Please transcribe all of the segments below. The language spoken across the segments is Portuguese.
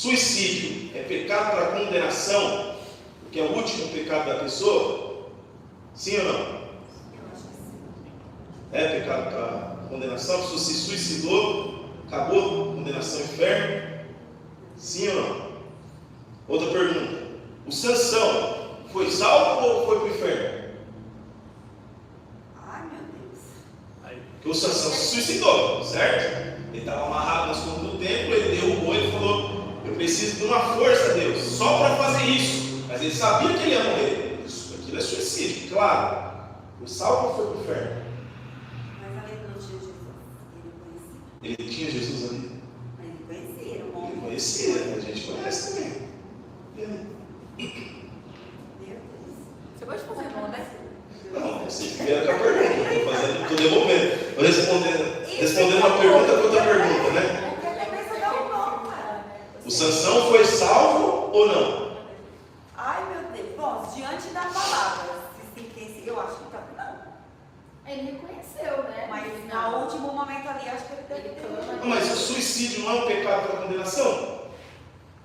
Suicídio é pecado para condenação, porque é o último pecado da pessoa? Sim ou não? É pecado para condenação? A pessoa se suicidou, acabou, condenação, inferno? Sim ou não? Outra pergunta: o Sansão foi salvo ou foi para o inferno? Ai, meu Deus. Porque o Sansão se suicidou, certo? Ele estava amarrado nas cordas do templo, ele derrubou, ele falou: eu preciso de uma força, Deus, só para fazer isso. Mas ele sabia que ele ia morrer. Aquilo é suicídio, claro. Foi salvo ou foi para o inferno? Mas ali não tinha Jesus. Ele conhecia. Ele tinha Jesus ali? Mas ele conhecia, era um homem. Ele conhecia, a gente conhece também. Meu Deus. Você pode fazer uma dessa? Não, vocês vieram com a pergunta, eu estou fazendo, estou devolvendo. Vou respondendo uma pergunta com outra pergunta, né? O Sansão foi salvo ou não? Ai, meu Deus. Bom, diante da palavra, se quem eu acho que tá, não. Ele reconheceu, né? Mas no último momento ali, acho que ele deve ter. Não, mas o suicídio não é um pecado para condenação?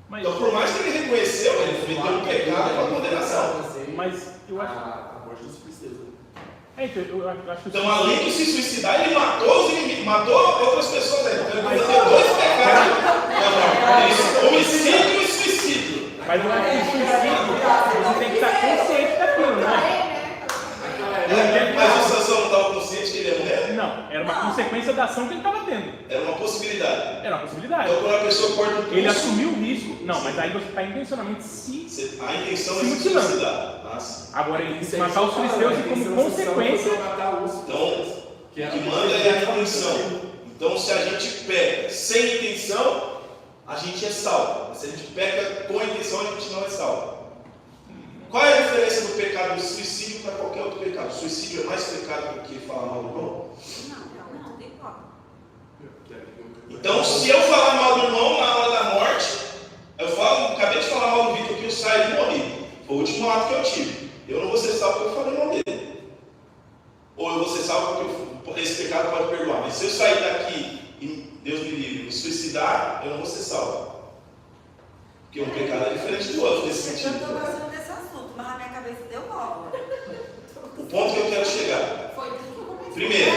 Mas, Então, por mais que ele reconheceu, ele cometeu um pecado para condenação. mas eu acho. A morte dos cristãos. Então, eu acho que. Então, além de se suicidar, ele matou os inimigos, matou outras pessoas. Então, ele cometeu dois pecados. Homicídio e suicídio. Mas eu acho que o suicídio, você tem que estar consciente daquilo, né? Mas o Sansão não estava consciente que ele ia morrer? Não, era uma consequência da ação que ele estava tendo. Era uma possibilidade. Era uma possibilidade. Então, quando a pessoa corta o pulso, Ele assumiu o risco. Não, mas aí você está intencionalmente a intenção é se se mutilando. suicidar. Nossa. Agora ele quis matar os filisteus e como consequência. Então, o que manda é a intenção. Então, se a gente peca sem intenção, a gente é salvo. Mas se a gente peca com a intenção, a gente não é salvo. Qual é a diferença do pecado do suicídio para qualquer outro pecado? O suicídio é mais pecado do que falar mal do irmão? Não tem como. Então, se eu falar mal do irmão na hora da morte, acabei de falar mal do Vitor que eu saí e morri. Foi o último ato que eu tive. Eu não vou ser salvo porque eu falei mal dele. Ou eu vou ser salvo porque esse pecado pode perdoar. Mas se eu sair daqui e Deus me livre, me suicidar, eu não vou ser salvo. Porque um pecado é diferente do outro nesse Eu sentido. estou gostando desse assunto, mas a minha cabeça deu logo. O ponto que eu quero chegar. Foi tudo que eu comecei. Primeiro,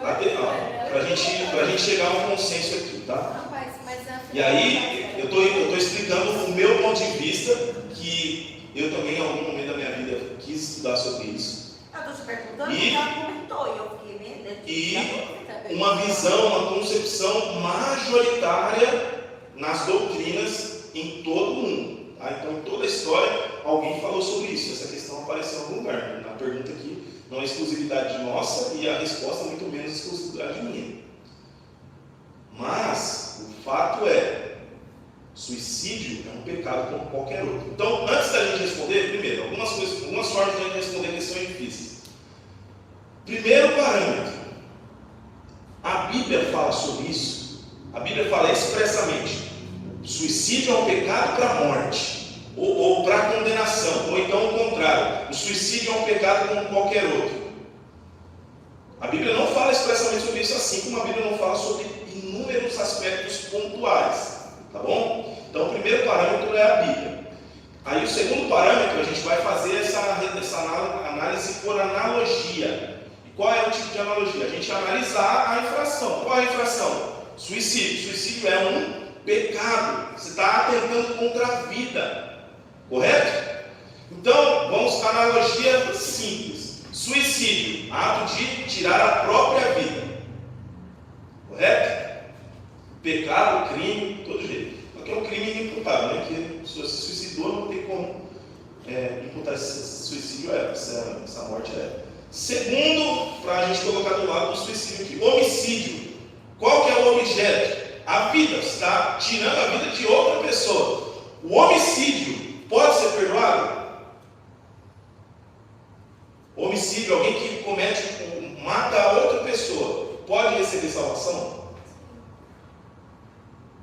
para a gente chegar a um consenso aqui, tá? Rapaz, mas E aí, eu estou explicando o meu ponto de vista, que eu também, em algum momento da minha vida, quis estudar sobre isso. Eu estou te perguntando E- e ela comentou, e eu fiquei meio dentro. E uma visão, uma concepção majoritária nas doutrinas em todo o mundo. Tá? Então, em toda a história, alguém falou sobre isso. Essa questão apareceu em algum lugar. Na pergunta aqui, não é exclusividade nossa e a resposta muito menos exclusividade minha. Mas, o fato é, suicídio é um pecado como qualquer outro. Então, antes da gente responder, primeiro, algumas formas de a gente responder a questões difíceis. Primeiro parâmetro, a Bíblia fala sobre isso. A Bíblia fala expressamente: suicídio é um pecado para a morte, ou para a condenação, ou então o contrário, o suicídio é um pecado como qualquer outro. A Bíblia não fala expressamente sobre isso, assim como a Bíblia não fala sobre inúmeros aspectos pontuais, tá bom? Então, o primeiro parâmetro é a Bíblia. Aí, o segundo parâmetro, a gente vai fazer essa análise por analogia. E qual é o tipo de analogia? A gente analisar a infração. Qual é a infração? Suicídio. Suicídio é um pecado. Você está atentando contra a vida, correto? Então, vamos à analogia simples. Suicídio, ato de tirar a própria vida, correto? Pecado, crime, todo jeito. Só que é um crime inimputável, né? Que a pessoa se suicidou, não tem como imputar esse suicídio a ela, essa morte a ela. Segundo, para a gente colocar do lado do suicídio aqui, homicídio. Qual que é o objeto? A vida. Você está tirando a vida de outra pessoa. O homicídio pode ser perdoado? Homicídio, alguém que mata outra pessoa, pode receber salvação?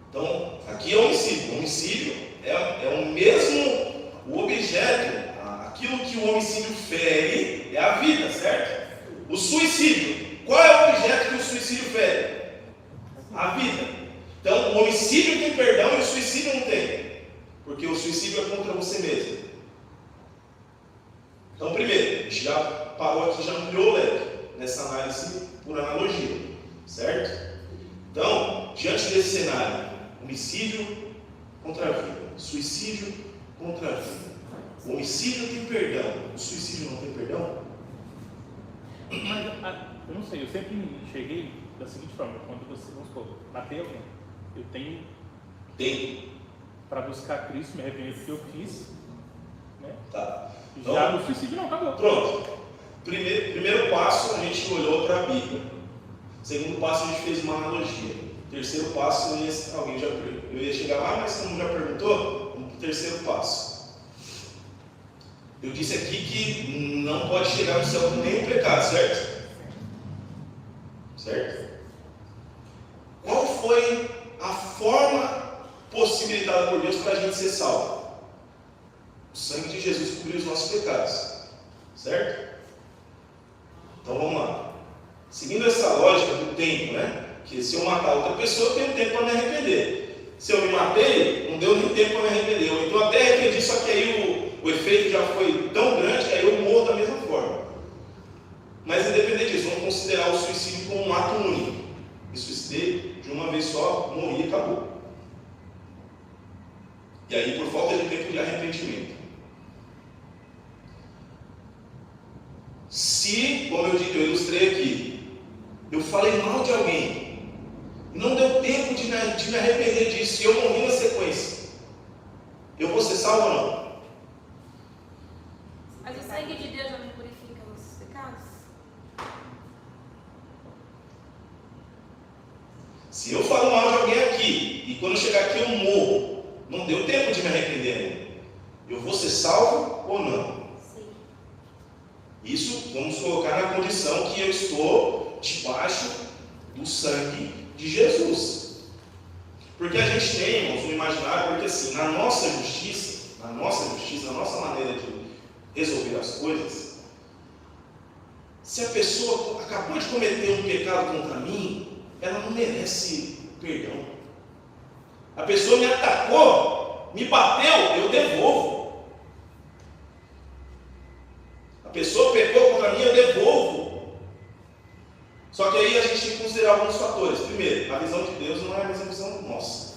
Então, aqui é homicídio. O homicídio é o mesmo, o objeto, aquilo que o homicídio fere é a vida, certo? O suicídio, qual é o objeto que o suicídio fere? A vida. Então, o homicídio tem perdão e o suicídio não tem. Porque o suicídio é contra você mesmo. Então, primeiro, a gente já parou aqui, já ampliou o leque nessa análise por analogia. Certo? Então, diante desse cenário, homicídio contra a vida, suicídio contra a vida. O homicídio tem perdão, o suicídio não tem perdão? Mas eu não sei, eu sempre enxerguei da seguinte forma: quando você, vamos supor, bateu alguém, eu tenho para buscar Cristo, me arrepender do que eu fiz, né? Tá. Então, já no suicídio não, acabou. Pronto. Primeiro passo, a gente olhou para a Bíblia. Segundo passo, a gente fez uma analogia. Terceiro passo, eu ia chegar lá, mas como já perguntou, vamos para o terceiro passo. Eu disse aqui que não pode chegar no céu com nenhum pecado, certo? Certo? Qual foi a forma possibilitada por Deus para a gente ser salvo? O sangue de Jesus cobriu os nossos pecados, certo? Então vamos lá. Seguindo essa lógica do tempo, né? Que se eu matar outra pessoa, eu tenho tempo para me arrepender. Se eu me matei, não deu nem tempo para me arrepender. Ou então até arrependi, só que aí o efeito já foi tão grande que aí eu morro da mesma forma. Mas independente disso, vamos considerar o suicídio como um ato único. Me suicidei de uma vez só, morri e acabou. E aí por falta de tempo de arrependimento. Se, como eu ilustrei aqui, eu falei mal de alguém, e não deu tempo de me arrepender disso, e eu morri na sequência, eu vou ser salvo ou não? Mas o sangue de Deus não me purifica os pecados? Se eu falo mal de alguém aqui, e quando eu chegar aqui eu morro, não deu tempo de me arrepender ainda, eu vou ser salvo ou não? Isso vamos colocar na condição que eu estou debaixo do sangue de Jesus. Porque a gente tem, irmãos, um imaginário, porque assim, na nossa justiça, na nossa maneira de resolver as coisas, se a pessoa acabou de cometer um pecado contra mim, ela não merece perdão. A pessoa me atacou, me bateu, eu devolvo. A pessoa pecou contra mim, eu devolvo. Só que aí a gente tem que considerar alguns fatores. Primeiro, a visão de Deus não é a mesma visão nossa.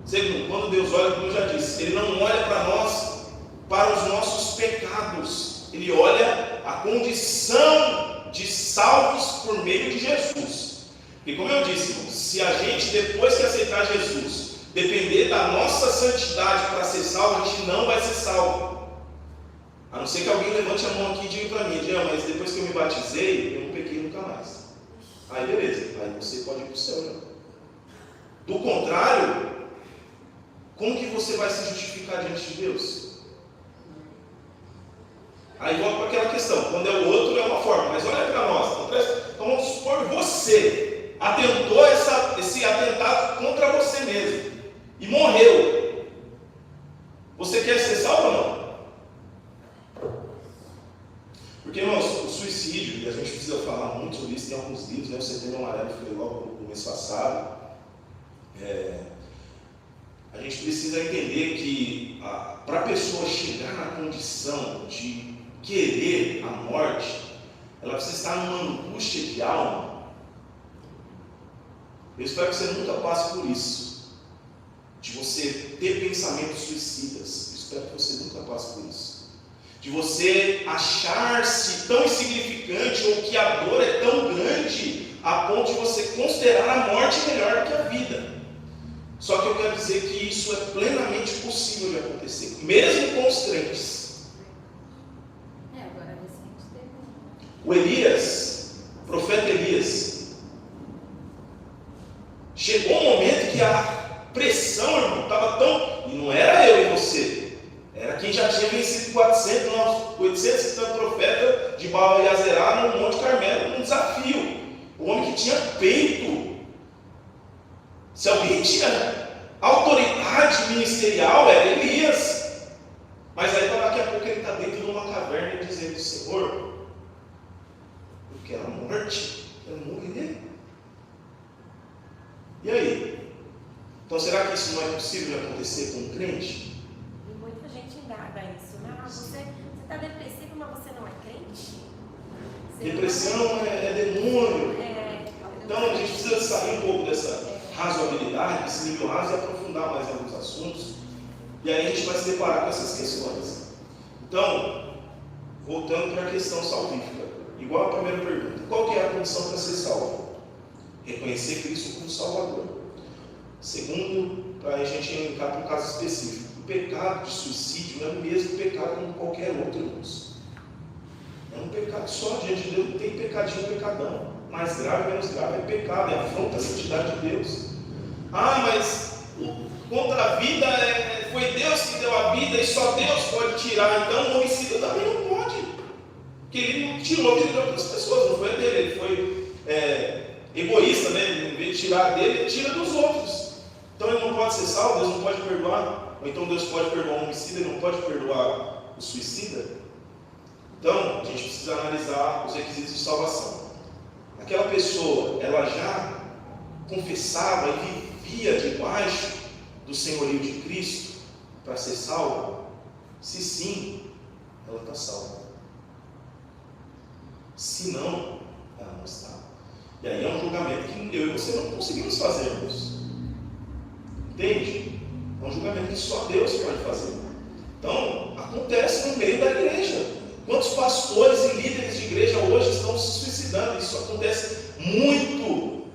Segundo, quando Deus olha, como eu já disse, Ele não olha para nós, para os nossos pecados. Ele olha a condição de salvos por meio de Jesus. E como eu disse, irmãos, se a gente, depois que aceitar Jesus, depender da nossa santidade para ser salvo, a gente não vai ser salvo. A não ser que alguém levante a mão aqui e diga para mim, Diana, mas depois que eu me batizei, eu não pequei nunca mais. Aí beleza, aí você pode ir para o céu, não. Do contrário, como que você vai se justificar diante de Deus? Aí volta para aquela questão, quando é o outro é uma forma, mas olha para nós. Então vamos supor que você atentou esse atentado contra você mesmo e morreu. Você quer ser salvo ou não? Porque, irmãos, o suicídio, e a gente precisa falar muito sobre isso, tem alguns livros, né? O Setembro Amarelo foi logo no mês passado. A gente precisa entender que para a pessoa chegar na condição de querer a morte, ela precisa estar numa angústia de alma. Eu espero que você nunca passe por isso, de você ter pensamentos suicidas. Eu espero que você nunca passe por isso. De você achar-se tão insignificante ou que a dor é tão grande a ponto de você considerar a morte melhor do que a vida. Só que eu quero dizer que isso é plenamente possível de acontecer, mesmo com os crentes. Agora recente teve. O Elias, o profeta Elias, chegou um momento que a pressão, irmão, estava tão... E não era eu e você. Era quem já tinha vencido 800 e tanto profeta de Baal e Azerá no Monte Carmelo, um desafio. O homem que tinha peito. Se alguém tinha autoridade ministerial, era Elias. Mas aí daqui a pouco ele está dentro de uma caverna dizendo, Senhor, eu quero a morte, eu quero morrer. E aí? Então será que isso não é possível de acontecer com um crente? E muita gente indaga isso, né? Ah, você está depressivo, mas você não é crente? Depressão é demônio. Então a gente precisa sair um pouco dessa razoabilidade, desse nível raso e aprofundar mais em alguns assuntos. E aí a gente vai se deparar com essas questões. Então, voltando para a questão salvífica, igual a primeira pergunta, qual que é a condição para ser salvo? Reconhecer Cristo como Salvador. Segundo, para a gente entrar para um caso específico, o pecado de suicídio é o mesmo pecado como qualquer outro, irmãos. É um pecado só diante de Deus, não tem pecadinho, pecadão. Mais grave, menos grave, é pecado, é afronta a santidade de Deus. Ah, mas contra a vida foi Deus que deu a vida e só Deus pode tirar, então o homicida também não pode. Porque ele não tirou a vida de outras pessoas, não foi a dele, ele foi egoísta, né? Em vez de tirar dele, ele tira dos outros. Então ele não pode ser salvo, Deus não pode perdoar. Ou então Deus pode perdoar o homicida, ele não pode perdoar o suicida. Então a gente precisa analisar os requisitos de salvação. Aquela pessoa, ela já confessava e vivia debaixo do senhorio de Cristo para ser salva? Se sim, ela está salva. Se não, ela não está. E aí é um julgamento que eu e você não conseguimos fazermos. Entende? É um julgamento que só Deus pode fazer. Então, acontece no meio da igreja. Quantos pastores e líderes de igreja hoje estão se suicidando? Isso acontece muito.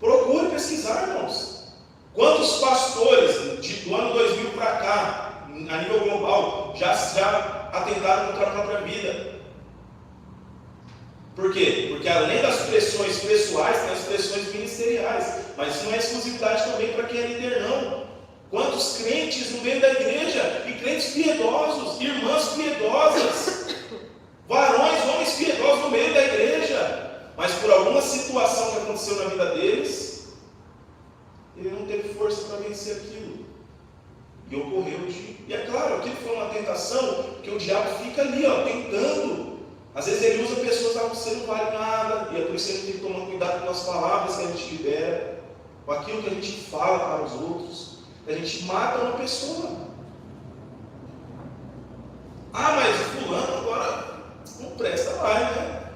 Procure pesquisar, irmãos. Quantos pastores do ano 2000 para cá, a nível global, já atentaram contra a própria vida? Por quê? Porque além das pressões pessoais, tem as pressões ministeriais. Mas isso não é exclusividade também para quem é líder, não. Quantos crentes no meio da igreja, e crentes piedosos, irmãs piedosas, varões, homens piedosos no meio da igreja, mas por alguma situação que aconteceu na vida deles, ele não teve força para vencer aquilo. E ocorreu e é claro, aquilo foi uma tentação, porque o diabo fica ali, tentando. Às vezes ele usa pessoas, você não vale nada, e é por isso que a gente tem que tomar cuidado com as palavras que a gente libera, com aquilo que a gente fala para os outros. A gente mata uma pessoa. Ah, mas fulano agora não presta mais, né?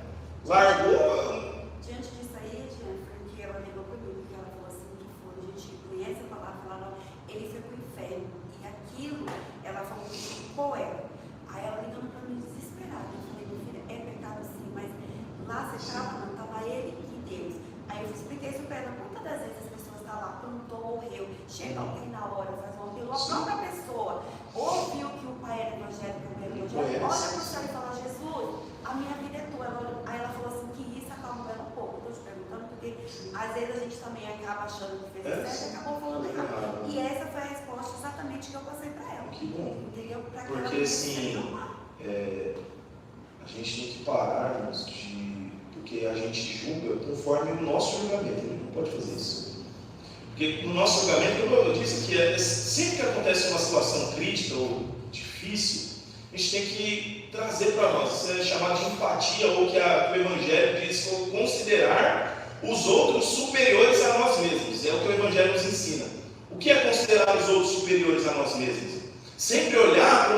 Largou. Diante disso aí, Jennifer, que ela ligou para mim, que ela falou assim, que foi, a gente conhece a palavra, ela não, ele foi para o inferno. E aquilo, ela falou que ficou ela. Aí ela ligando para mim desesperada. Eu falei, minha filha, é pecado sim, mas lá você estava, não, estava ele e Deus. Aí eu expliquei isso para ela, quantas das vezes as pessoas estão lá, plantou, morreu, chega alguém na hora, faz um apelo, a própria pessoa ouviu que o pai era evangélico, olha para o céu e fala, Jesus, a minha vida é tua. Aí ela falou assim, que isso acalmou ela um pouco. Estou te perguntando, porque às vezes a gente também acaba achando que fez certo e acabou falando errado. E essa foi a resposta exatamente que eu passei para ela. Que bom. Entendeu? Porque assim, a gente tem que pararmos porque a gente julga conforme o nosso julgamento. A gente não pode fazer isso. Porque no nosso julgamento, como eu disse, que sempre que acontece uma situação crítica ou difícil, a gente tem que trazer para nós, isso é chamado de empatia, ou que o Evangelho diz, considerar os outros superiores a nós mesmos. É o que o Evangelho nos ensina. O que é considerar os outros superiores a nós mesmos? Sempre olhar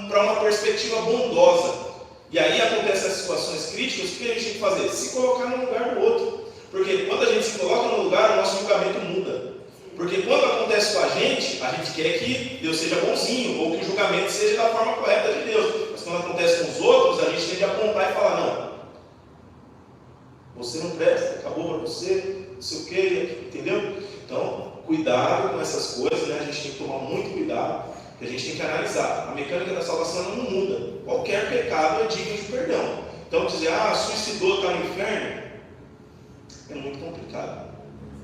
para uma perspectiva bondosa. E aí acontecem as situações críticas, o que a gente tem que fazer? Se colocar no lugar do outro. Porque quando a gente se coloca no lugar, o nosso julgamento muda. Porque quando acontece com a gente quer que Deus seja bonzinho, ou que o julgamento seja da forma correta de Deus. Mas quando acontece com os outros, a gente tem que apontar e falar, não, você não presta, acabou para você, não sei o que, entendeu? Então, cuidado com essas coisas, né? A gente tem que tomar muito cuidado, porque a gente tem que analisar. A mecânica da salvação não muda. Qualquer pecado é digno de perdão. Então, dizer, suicidou, está no inferno, é muito complicado.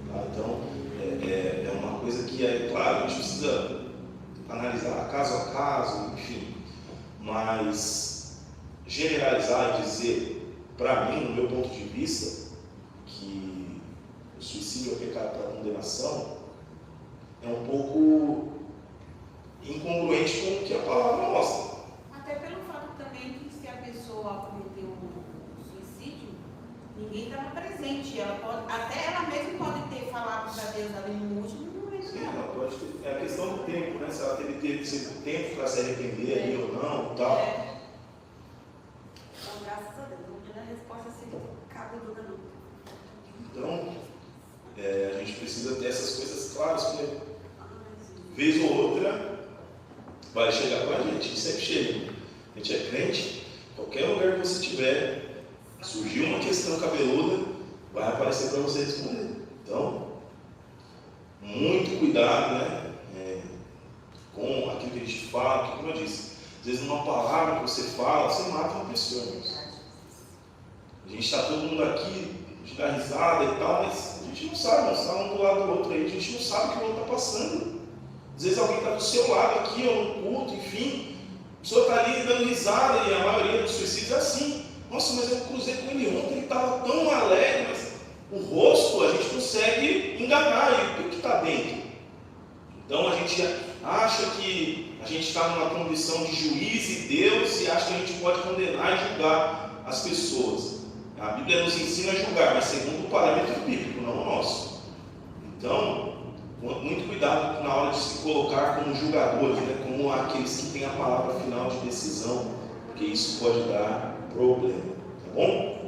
Tá? Então, é uma coisa que, claro, a gente precisa analisar caso a caso, enfim, mas generalizar e dizer, para mim, no meu ponto de vista, que o suicídio é pecado para condenação, é um pouco incongruente com o que a palavra mostra. Até pelo fato também que se a pessoa cometeu um suicídio, Ninguém estava presente. Ela pode, até ela mesma pode ter falado para Deus ali no último momento Sim, dela. ela pode ter. É a questão do tempo, né? Se ela teve tempo para se arrepender ali ou não e tal. Então, graças a Deus, não tem a resposta assim que cabe dúvida não. Então, a gente precisa ter essas coisas claras, porque Ai, gente. vez ou outra vai chegar para a gente sempre chega. A gente é crente, qualquer lugar que você estiver, surgiu uma questão cabeluda, vai aparecer para você responder. Então, muito cuidado, né? Com aquilo que a gente fala, porque, como eu disse, às vezes numa palavra que você fala, você mata uma pessoa. Irmãos. A gente está todo mundo aqui, a gente dá risada e tal, mas a gente não sabe, nós estamos um do lado do outro aí, a gente não sabe o que o outro está passando. Às vezes alguém está do seu lado aqui, ou no culto, enfim, a pessoa está ali dando risada, e a maioria dos suicídios é assim. Nossa, mas eu cruzei com ele ontem, ele estava tão alegre, mas o rosto a gente consegue enganar, e o que está dentro? Então a gente acha que a gente está numa condição de juiz e Deus, e acha que a gente pode condenar e julgar as pessoas. A Bíblia nos ensina a julgar, mas segundo o parâmetro bíblico, não o nosso. Então, muito cuidado na hora de se colocar como julgadores, né? Como aqueles que têm a palavra final de decisão, porque isso pode dar problema, tá bom?